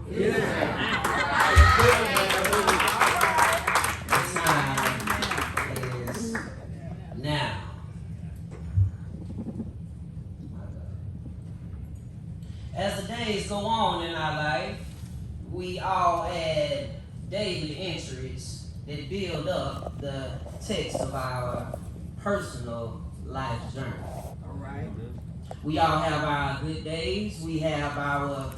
The time is now. As the days go on in our life, we all add daily entries that build up the text of our personal life journey. All right. We all have our good days, we have our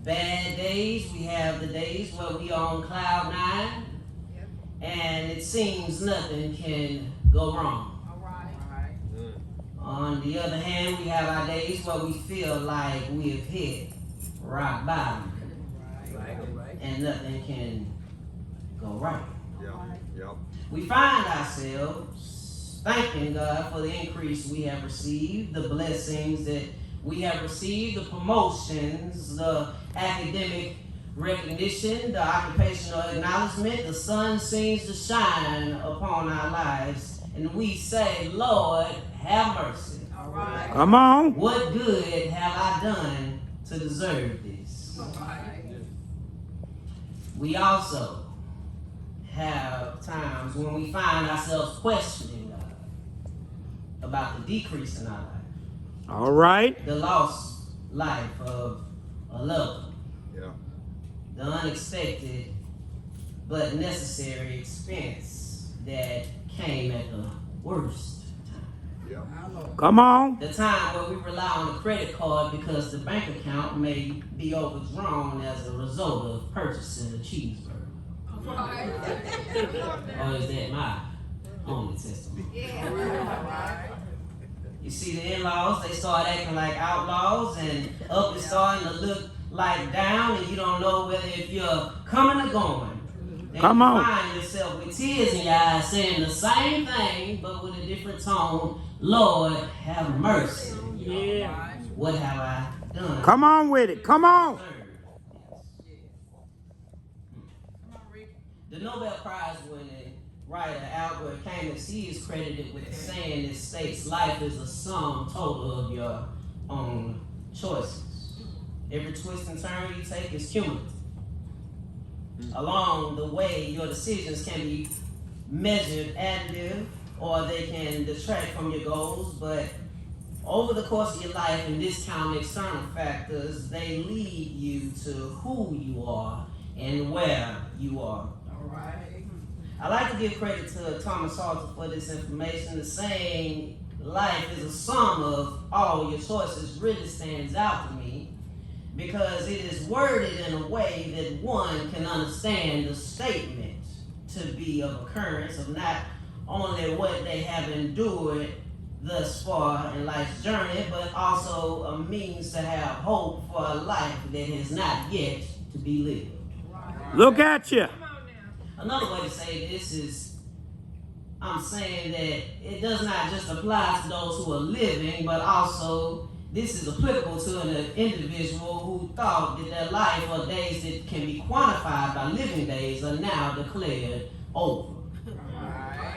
bad days, we have the days where we are on cloud nine, and it seems nothing can go wrong. All right. On the other hand, we have our days where we feel like we have hit rock bottom, and nothing can go right. We find ourselves thanking God for the increase we have received, the blessings that we have received, the promotions, the academic recognition, the occupational acknowledgement. The sun seems to shine upon our lives, and we say, Lord, have mercy. All right. Come on. What good have I done to deserve this? All right. We also have times when we find ourselves questioning God about the decrease in our life, All right. the lost life of a loved one, the unexpected but necessary expense that came at the worst time. Our Lord. Come on. The time where we rely on the credit card because the bank account may be overdrawn as a result of purchasing a cheeseburger. All right. Or is that my only testimony? Yeah. All right. You see the in-laws, they start acting like outlaws, and up is starting to look like down, and you don't know whether if you're coming or going. And Come you on. find yourself with tears in your eyes saying the same thing, but with a different tone. Lord, have mercy. Yeah. What have I done? Come on with it. Come on. The Nobel Prize winning writer Albert Camus, he is credited with saying that states life is a sum total of your own choices. Every twist and turn you take is cumulative. Along the way, your decisions can be measured additive or they can detract from your goals, but over the course of your life and discount external factors, they lead you to who you are and where you are. All right. I like to give credit to Thomas Salter for this information. The saying, life is a sum of all your choices, really stands out to me because it is worded in a way that one can understand the statement to be of occurrence of not only what they have endured thus far in life's journey, but also a means to have hope for a life that has not yet to be lived. Look at you. Another way to say this is, I'm saying that it does not just apply to those who are living, but also this is applicable to an individual who thought that their life or days that can be quantified by living days are now declared over.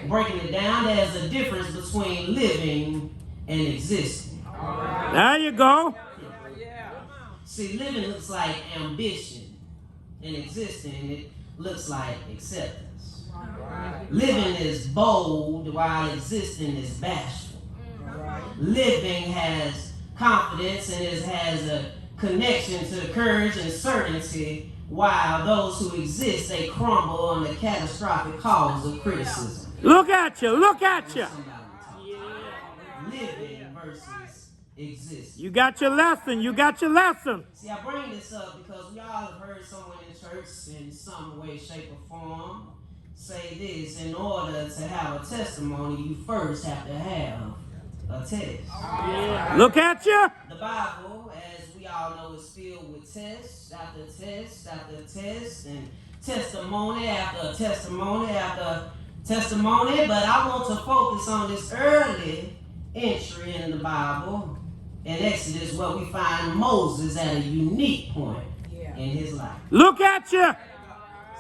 Breaking it down, there's a difference between living and existing. There you go. See, living looks like ambition, and existing, it looks like acceptance. Living is bold, while existing is bashful. Living has confidence and it has a connection to courage and certainty, while those who exist, they crumble under catastrophic cause of criticism. Look at you. Look at you. Living versus existing. You got your lesson. You got your lesson. See, I bring this up because we all have heard someone in church in some way, shape, or form say this: in order to have a testimony, you first have to have a test. Look at you. The Bible, as we all know, is filled with tests after test after test, and testimony after testimony after testimony. But I want to focus on this early entry in the Bible in Exodus, where we find Moses at a unique point in his life. Look at you.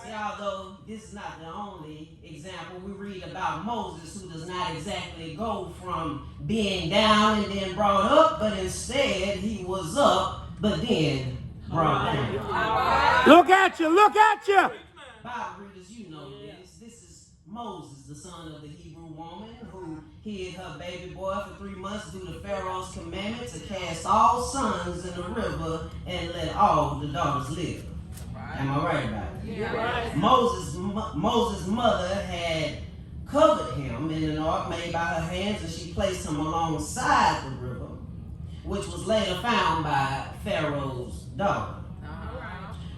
See, although this is not the only example, we read about Moses, who does not exactly go from being down and then brought up, but instead he was up, but then brought down. Look at you. Look at you. Bible readers, you know this. This is Moses, the son of the Hebrew woman, who hid her baby boy for 3 months due to Pharaoh's commandment to cast all sons in the river and let all the daughters live. Am I right about it? Yeah. Moses' mother had covered him in an ark made by her hands, and she placed him alongside the river, which was later found by Pharaoh's daughter.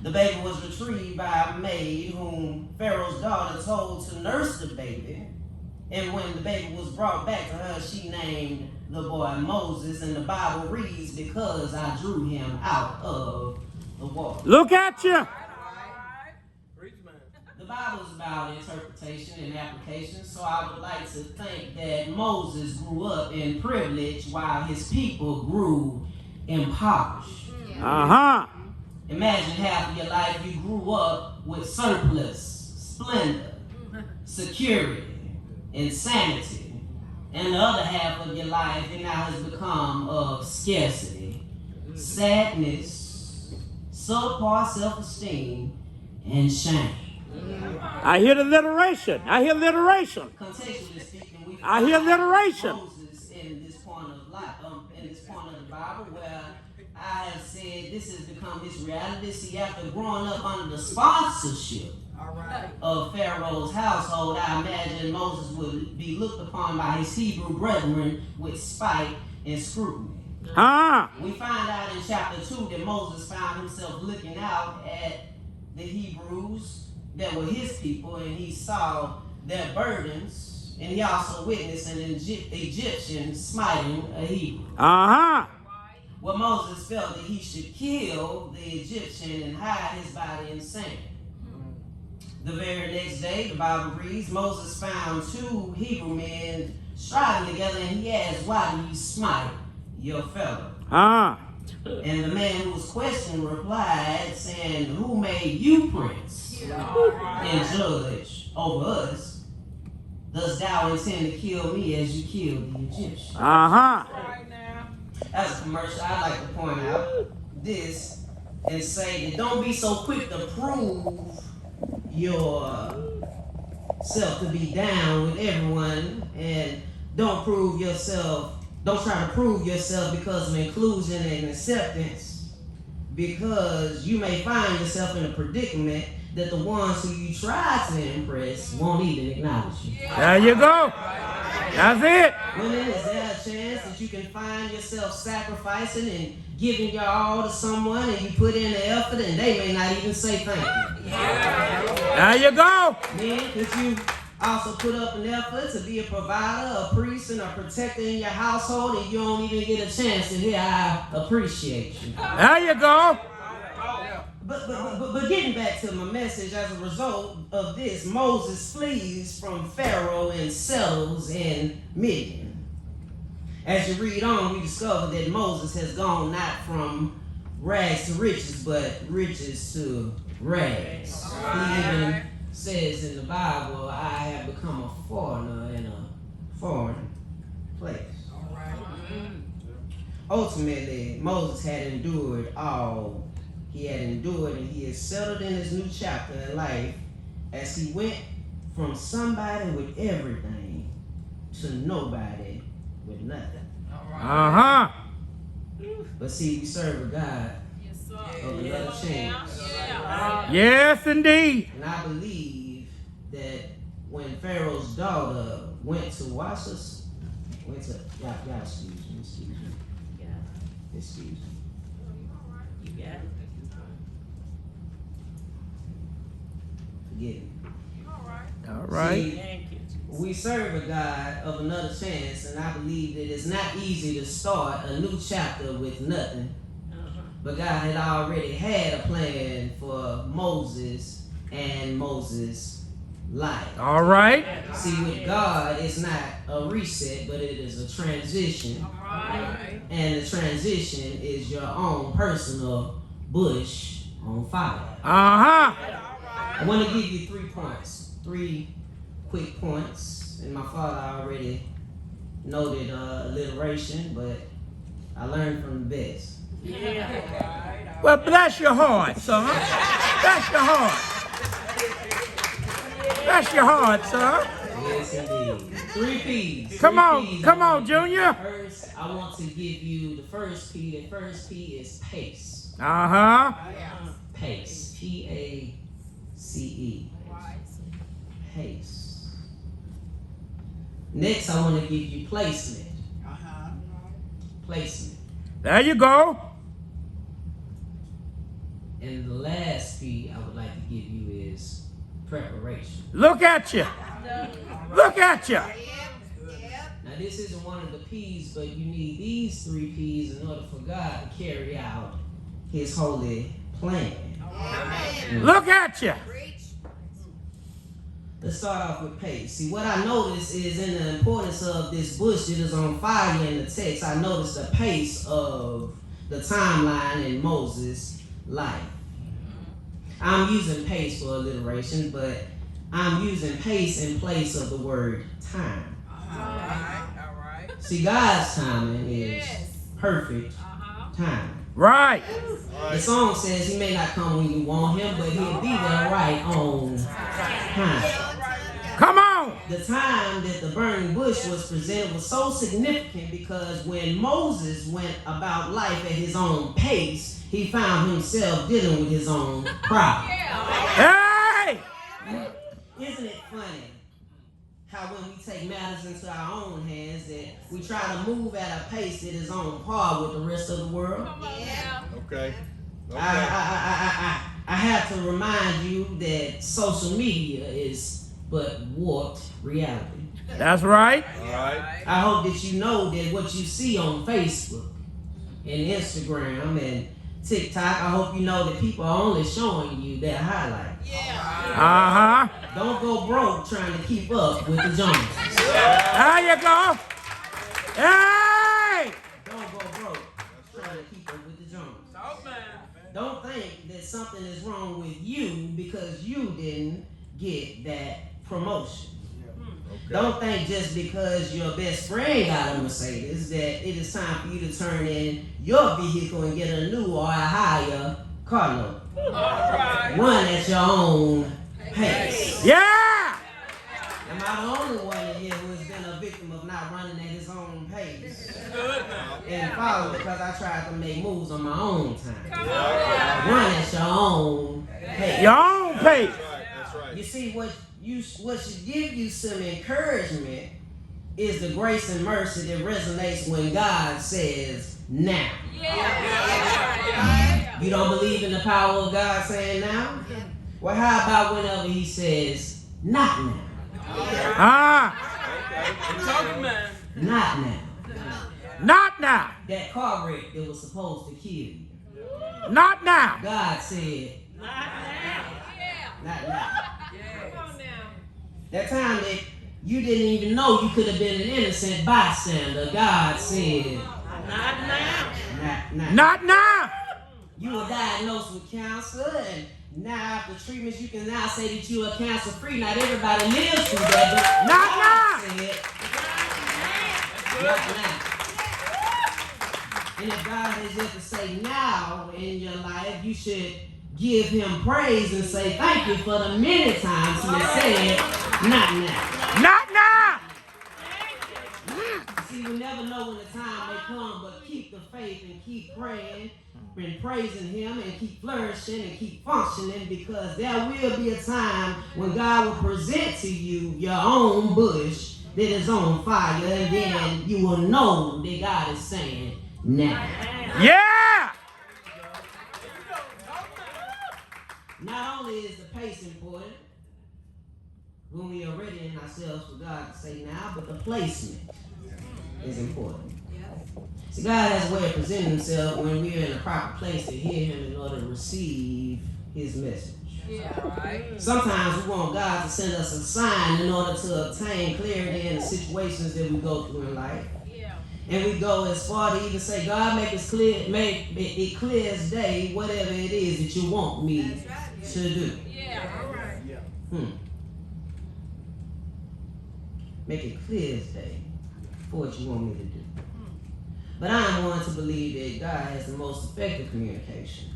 The baby was retrieved by a maid whom Pharaoh's daughter told to nurse the baby. And when the baby was brought back to her, she named the boy Moses. And the Bible reads, because I drew him out of the water. Look at you. The Bible is about interpretation and application. So I would like to think that Moses grew up in privilege while his people grew impoverished. Uh-huh. Imagine half of your life you grew up with surplus, splendor, security, insanity. And the other half of your life it now has become of scarcity, sadness, subpar self-esteem, and shame. I hear the alliteration. I hear alliteration. Contextually speaking, we I hear alliteration. Moses in this point of life, in this point of the Bible, where I have said this has become his reality. See, after growing up under the sponsorship of Pharaoh's household, I imagine Moses would be looked upon by his Hebrew brethren with spite and scrutiny. We find out in chapter 2 that Moses found himself looking out at the Hebrews that were his people, and he saw their burdens, and he also witnessed an Egyptian smiting a Hebrew. Well, Moses felt that he should kill the Egyptian and hide his body in sand. The very next day, the Bible reads, Moses found 2 Hebrew men striving together, and he asked, why do you smite your fellow? And the man who was questioned replied, saying, who made you prince and judge over us? Dost thou intend to kill me as you killed the Egyptian? As a commercial, I'd like to point out this and say that don't be so quick to prove yourself to be down with everyone, and don't try to prove yourself because of inclusion and acceptance, because you may find yourself in a predicament that the ones who you try to impress won't even acknowledge you. There you go. That's it. Women, is there a chance that you can find yourself sacrificing and giving your all to someone, and you put in the effort and they may not even say thank you? There you go. Men, could you also put up an effort to be a provider, a priest, and a protector in your household, and you don't even get a chance to hear I appreciate you? There you go. But getting back to my message, as a result of this, Moses flees from Pharaoh and settles in Midian. As you read on, we discover that Moses has gone not from rags to riches, but riches to rags. He even says in the Bible, I have become a foreigner in a foreign place. Ultimately, Moses had endured all he had endured, and he is settled in his new chapter in life as he went from somebody with everything to nobody with nothing. But see, we serve a God of another chance. Yes, indeed. And I believe that when Pharaoh's daughter went to y'all excuse me. You got it. Forget it. All right. See, we serve a God of another chance, and I believe that it's not easy to start a new chapter with nothing. But God had already had a plan for Moses and Moses' life. All right. See, with God, it's not a reset, but it is a transition. And the transition is your own personal bush on fire. I want to give you 3 points, 3 quick points. And my father already noted alliteration, but I learned from the best. Well, bless your heart, son. Bless your heart. Bless your heart, son. Yes, indeed. 3 P's. Come 3 on, P's come I on, want to give you. Junior. First, I want to give you the first P. The first P is pace. Uh-huh. Pace. P-A-C-E. Pace. Next, I want to give you placement. Placement. There you go. And the last P I would like to give you is preparation. Look at you. Look at you. Now, this isn't one of the P's, but you need these 3 P's in order for God to carry out His holy plan. Look at you. Let's start off with pace. See, what I noticed is in the importance of this bush that is on fire in the text, I noticed the pace of the timeline in Moses' life. I'm using pace for alliteration, but I'm using pace in place of the word time. All right. See, God's timing is perfect timing. Right. The song says He may not come when you want Him, but He'll be there right on time. Come on. The time that the burning bush was presented was so significant because when Moses went about life at his own pace, he found himself dealing with his own problem. Hey. Isn't it funny how when we take matters into our own hands that we try to move at a pace that is on par with the rest of the world? Okay. I have to remind you that social media is but warped reality. That's right. All right. I hope that you know that what you see on Facebook and Instagram and TikTok, I hope you know that people are only showing you their highlights. Uh-huh. Don't go broke trying to keep up with the Joneses. There you go. Hey. Don't go broke trying to keep up with the Joneses. Don't think that something is wrong with you because you didn't get that promotion. Okay. Don't think just because your best friend got a Mercedes that it is time for you to turn in your vehicle and get a new or a higher car note. Run at your own pace. Yeah. Am I the only one in here who has been a victim of not running at his own pace? And followed because I tried to make moves on my own time. Run at your own pace. Your own pace. That's right. You see, what should give you some encouragement is the grace and mercy that resonates when God says now. You don't believe in the power of God saying now? Well, how about whenever He says not now? Ah. Not now. Not now. That car wreck that was supposed to kill you. Not now. God said not now. That time that you didn't even know you could have been an innocent bystander, God said not now. Not now. You were diagnosed with cancer, and now after treatments, you can now say that you are cancer free. Not everybody lives through that, but Not now. God said, not now. And if God is yet to say now in your life, you should give Him praise and say thank you for the many times He has said not now. Not now. See, we never know when the time may come, but keep the faith and keep praying and praising Him and keep flourishing and keep functioning, because there will be a time when God will present to you your own bush that is on fire, and then you will know that God is saying now. Yeah. Not only is the pace important when we are ready in ourselves for God to say now, but the placement is important. See, God has a way of presenting Himself when we are in a proper place to hear Him in order to receive His message. Sometimes we want God to send us a sign in order to obtain clarity in the situations that we go through in life. And we go as far to even say, God, make it clear as day, whatever it is that you want me to do. Make it clear as day for what you want me to do. But I'm one to believe that God has the most effective communication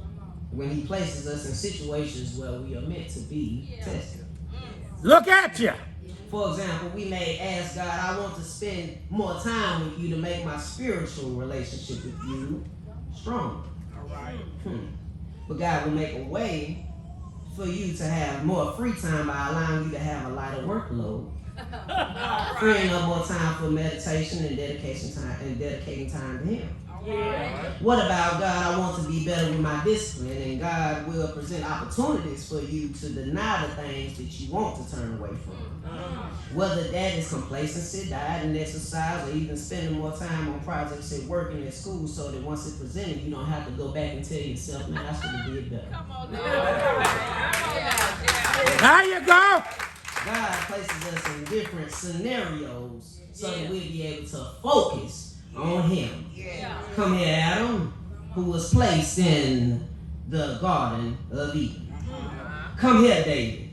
when he places us in situations where we are meant to be tested. Look at you. For example, we may ask God, I want to spend more time with you to make my spiritual relationship with you stronger. All right. But God will make a way for you to have more free time by allowing you to have a lighter workload. Freeing up more time for meditation and dedicating time to him. What about God? I want to be better with my discipline, and God will present opportunities for you to deny the things that you want to turn away from. Whether that is complacency, diet and exercise, or even spending more time on projects at work and at school, so that once it's presented, you don't have to go back and tell yourself, man, I should have did better. Come on now. There you go. God places us in different scenarios so that we'll be able to focus on him. Come here, Adam, who was placed in the Garden of Eden. Come here, David,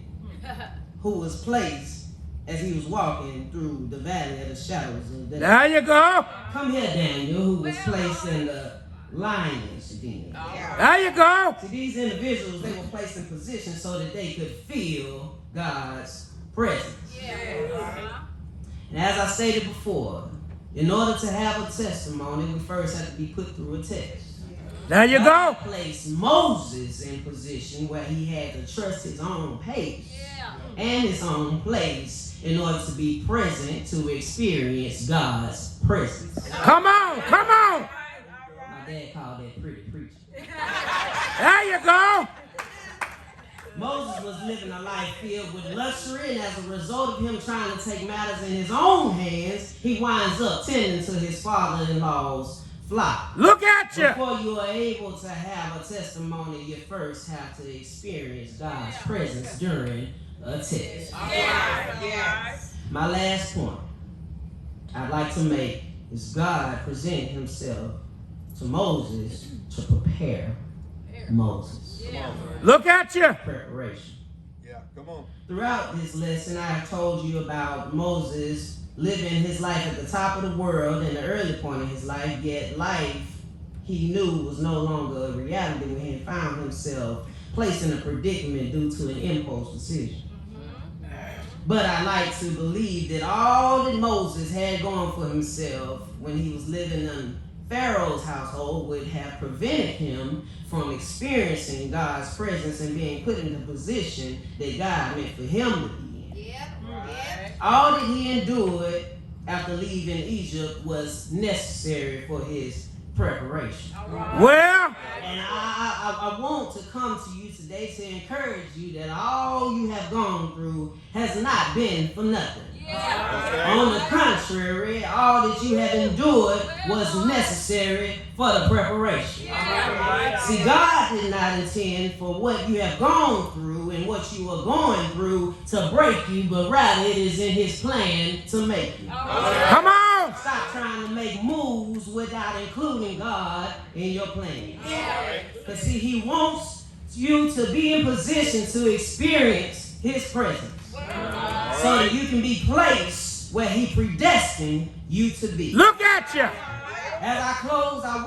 who was placed as he was walking through the valley of the shadows of death. There you go. Come here, Daniel, who was placed in the lion's den. There you go. See, these individuals, they were placed in position so that they could feel God's presence. And as I stated before, in order to have a testimony, we first have to be put through a test. There you God go. placed Moses in position where he had to trust his own pace and his own place in order to be present to experience God's presence. Come on. Come on. My dad called that pretty preaching. There you go. Moses was living a life filled with luxury, and as a result of him trying to take matters in his own hands, he winds up tending to his father-in-law's flock. Look at you. Before you are able to have a testimony, you first have to experience God's presence during a test. My last point I'd like to make is God presented himself to Moses to prepare Moses. Look at you. Preparation. Yeah, come on. Throughout this lesson, I have told you about Moses living his life at the top of the world in the early point of his life, yet life he knew was no longer a reality when he found himself placed in a predicament due to an impulse decision. But I like to believe that all that Moses had going for himself when he was living in Pharaoh's household would have prevented him from experiencing God's presence and being put in the position that God meant for him to be in. All that he endured after leaving Egypt was necessary for his preparation. Well, And I want to come to you today to encourage you that all you have gone through has not been for nothing. On the contrary, all that you have endured was necessary for the preparation. See, God did not intend for what you have gone through and what you are going through to break you, but rather it is in his plan to make you. come on. Stop trying to make moves without including God in your plan. Because see, he wants you to be in position to experience his presence so that you can be placed where he predestined you to be. Look at you. As I close, I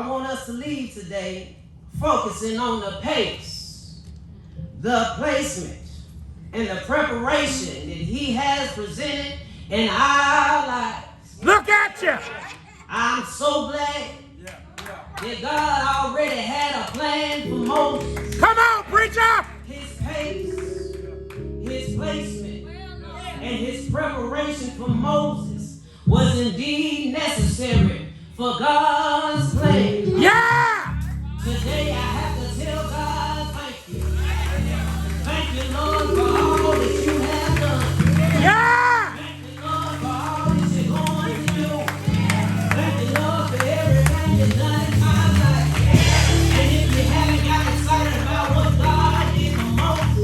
want us to leave today focusing on the pace, the placement, and the preparation that he has presented in our lives. Look at you. I'm so glad that God already had a plan for Moses. Come on, preacher. His pace, his placement, and his preparation for Moses was indeed necessary for God's plan. Yeah. Today I have to tell God thank you. Thank you, Lord, for all that you have done. Yeah. Thank you, Lord, for all that you're going to do. Thank you, Lord, for everything you've done in my life. And if you haven't got excited about what God did for Moses,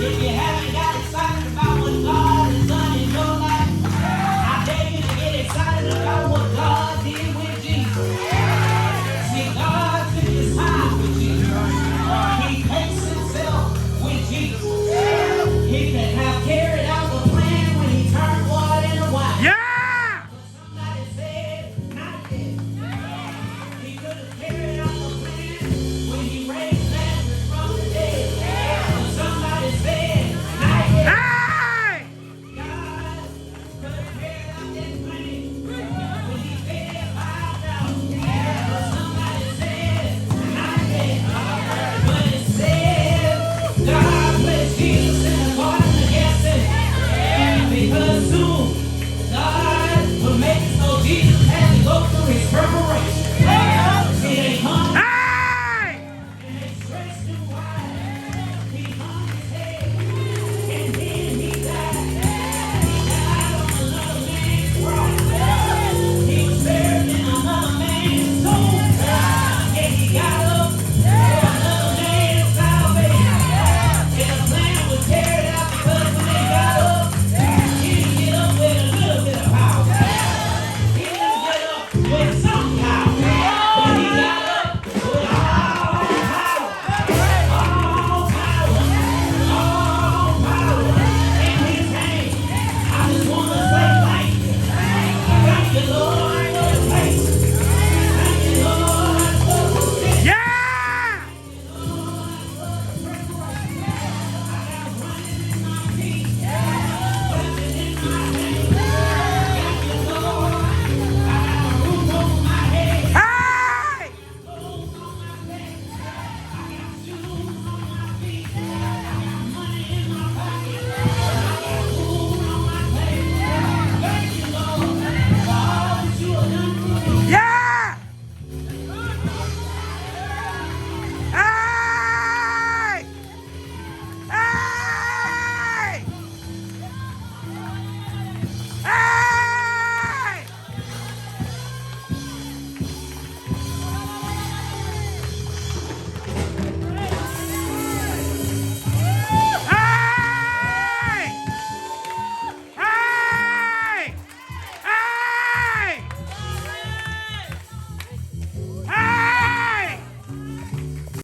if you haven't got excited about what God has done in your life, I dare you to get excited about what God did with Jesus. See, God took his time with Jesus. Keep on